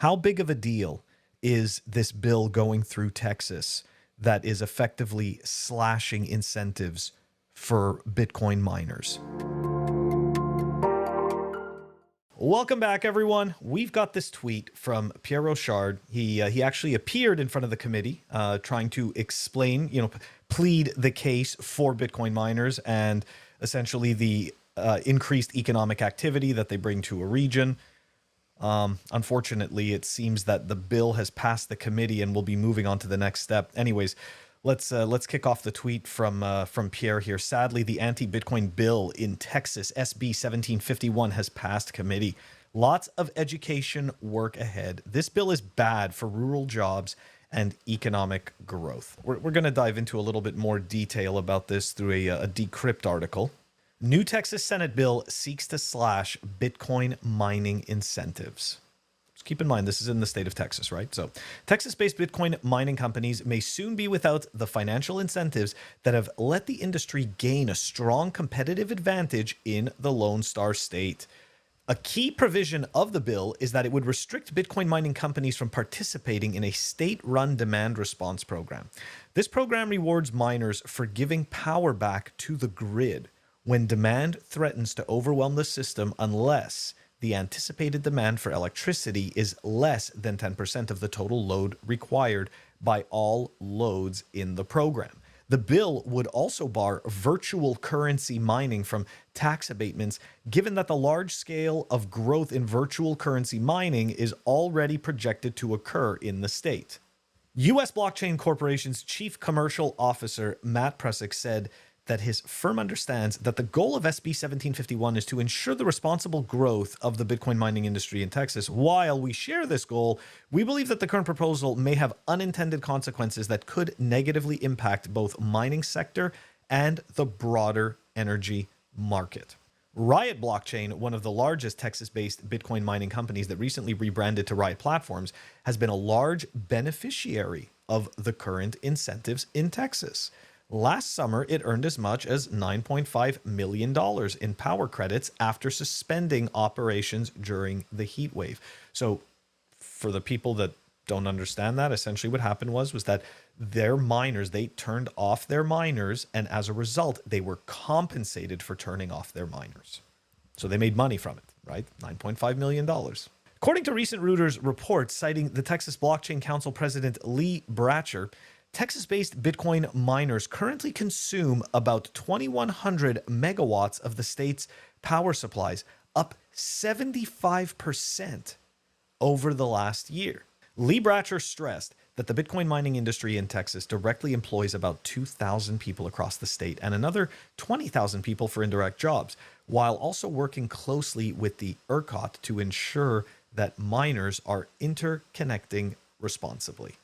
How big of a deal is this bill going through Texas that is effectively slashing incentives for Bitcoin miners? Welcome back, everyone. We've got this tweet from Pierre Rochard. He actually appeared in front of the committee trying to explain, plead the case for Bitcoin miners and essentially the increased economic activity that they bring to a region. Unfortunately, it seems that the bill has passed the committee and will be moving on to the next step. Anyways, let's kick off the tweet from Pierre here. Sadly, the anti-Bitcoin bill in Texas, SB 1751, has passed committee. Lots of education work ahead. This bill is bad for rural jobs and economic growth. We're going to dive into a little bit more detail about this through a Decrypt article. New Texas Senate bill seeks to slash Bitcoin mining incentives. Just keep in mind, this is in the state of Texas, right? So Texas-based Bitcoin mining companies may soon be without the financial incentives that have let the industry gain a strong competitive advantage in the Lone Star State. A key provision of the bill is that it would restrict Bitcoin mining companies from participating in a state-run demand response program. This program rewards miners for giving power back to the grid when demand threatens to overwhelm the system unless the anticipated demand for electricity is less than 10% of the total load required by all loads in the program. The bill would also bar virtual currency mining from tax abatements, given that the large scale of growth in virtual currency mining is already projected to occur in the state. U.S. Blockchain Corporation's chief commercial officer, Matt Prusik, said that his firm understands that the goal of SB 1751 is to ensure the responsible growth of the Bitcoin mining industry in Texas. While we share this goal, we believe that the current proposal may have unintended consequences that could negatively impact both mining sector and the broader energy market. Riot Blockchain, one of the largest Texas-based Bitcoin mining companies that recently rebranded to Riot Platforms, has been a large beneficiary of the current incentives in Texas. Last summer, it earned as much as $9.5 million in power credits after suspending operations during the heat wave. So for the people that don't understand that, essentially what happened was that their miners, they turned off their miners, and as a result, they were compensated for turning off their miners. So they made money from it, right? $9.5 million. According to recent Reuters reports citing the Texas Blockchain Council President Lee Bratcher, Texas-based Bitcoin miners currently consume about 2,100 megawatts of the state's power supplies, up 75% over the last year. Lee Bratcher stressed that the Bitcoin mining industry in Texas directly employs about 2,000 people across the state and another 20,000 people for indirect jobs, while also working closely with the ERCOT to ensure that miners are interconnecting responsibly.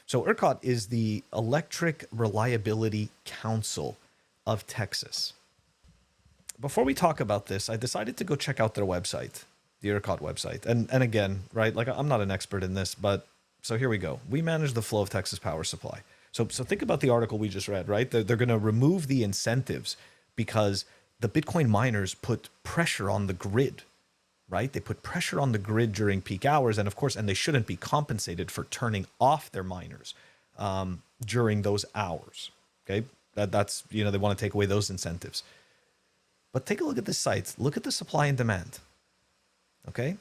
So ERCOT is the Electric Reliability Council of Texas. Before we talk about this, I decided to go check out their website, the ERCOT website. And again, right, like I'm not an expert in this, but so here we go. We manage the flow of Texas power supply. So think about the article we just read, right? They're going to remove the incentives because the Bitcoin miners put pressure on the grid, right? They put pressure on the grid during peak hours, and of course, and they shouldn't be compensated for turning off their miners during those hours. Okay, that's they want to take away those incentives. But take a look at this site. Look at the supply and demand. Okay,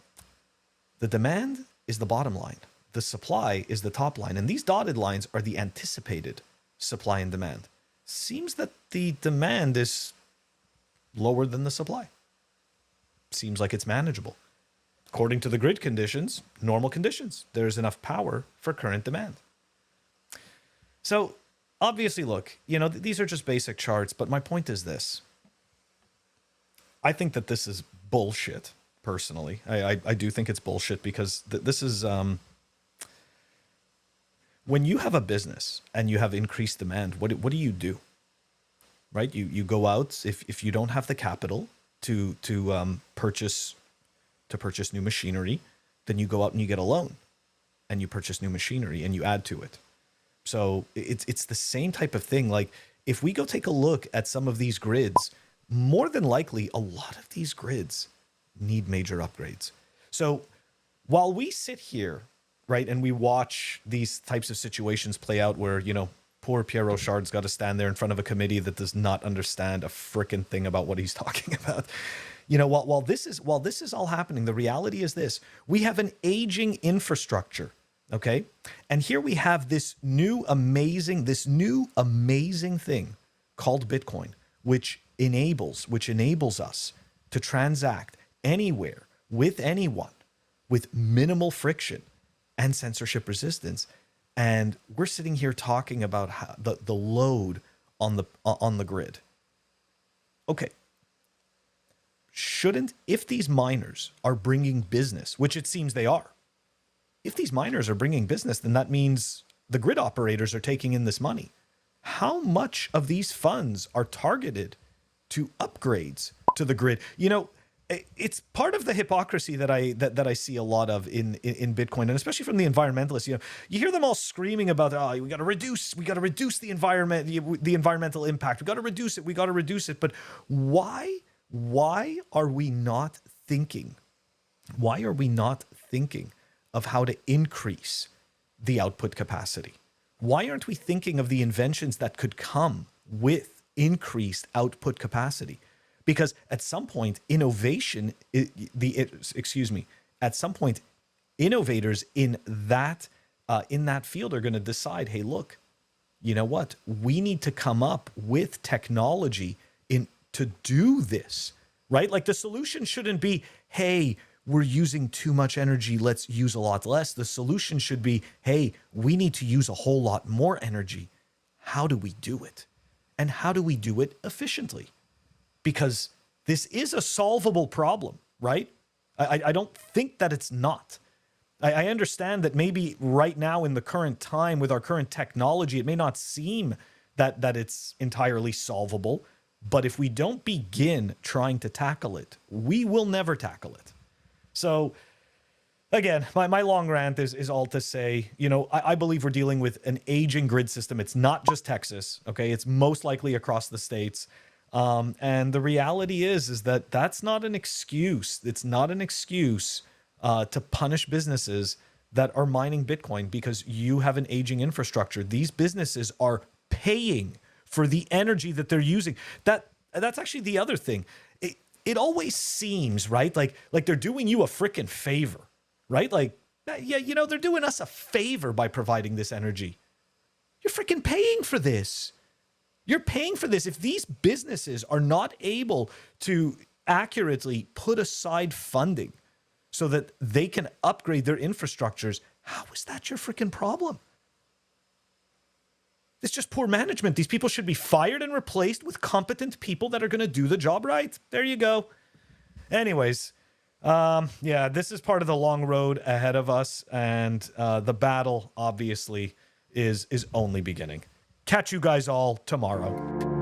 the demand is the bottom line. The supply is the top line, and these dotted lines are the anticipated supply and demand. Seems that the demand is lower than the supply. Seems like it's manageable. According to the grid conditions, normal conditions, there's enough power for current demand. So obviously, look, these are just basic charts, but my point is this. I think that this is bullshit, personally. I do think it's bullshit because this is... when you have a business and you have increased demand, what do you do? Right? You go out, if you don't have the capital to purchase new machinery, then you go out and you get a loan and you purchase new machinery and you add to it. So it's the same type of thing. Like if we go take a look at some of these grids, more than likely a lot of these grids need major upgrades. So while we sit here, right, and we watch these types of situations play out where, you know, poor Pierre Rochard's got to stand there in front of a committee that does not understand a frickin' thing about what he's talking about. You know, while this is all happening, the reality is this: we have an aging infrastructure, okay? And here we have this new amazing thing called Bitcoin, which enables us to transact anywhere with anyone with minimal friction and censorship resistance. And we're sitting here talking about how the load on the grid. Okay. If these miners are bringing business, which it seems they are, if these miners are bringing business, then that means the grid operators are taking in this money. How much of these funds are targeted to upgrades to the grid? You know, it's part of the hypocrisy that I see a lot of in Bitcoin, and especially from the environmentalists. You know, you hear them all screaming about, oh, we got to reduce the environmental impact. We got to reduce it. But why are we not thinking? Why are we not thinking of how to increase the output capacity? Why aren't we thinking of the inventions that could come with increased output capacity? Because at some point, innovators in that field are going to decide, hey, look, you know what? We need to come up with technology to do this, right? Like, the solution shouldn't be, hey, we're using too much energy, let's use a lot less. The solution should be, hey, we need to use a whole lot more energy. How do we do it? And how do we do it efficiently? Because this is a solvable problem, right? I don't think that it's not. I understand that maybe right now in the current time with our current technology, it may not seem that it's entirely solvable. But if we don't begin trying to tackle it, we will never tackle it. So again, my long rant is all to say, you know, I believe we're dealing with an aging grid system. It's not just Texas, okay? It's most likely across the states. And the reality is that that's not an excuse. It's not an excuse to punish businesses that are mining Bitcoin because you have an aging infrastructure. These businesses are paying for the energy that they're using. That's actually the other thing. It always seems, right, like they're doing you a freaking favor, right? Like, yeah, you know, they're doing us a favor by providing this energy. You're freaking paying for this. You're paying for this. If these businesses are not able to accurately put aside funding so that they can upgrade their infrastructures, how is that your freaking problem? It's just poor management. These people should be fired and replaced with competent people that are going to do the job right. There you go. Anyways, yeah, this is part of the long road ahead of us, and the battle, obviously, is only beginning. Catch you guys all tomorrow.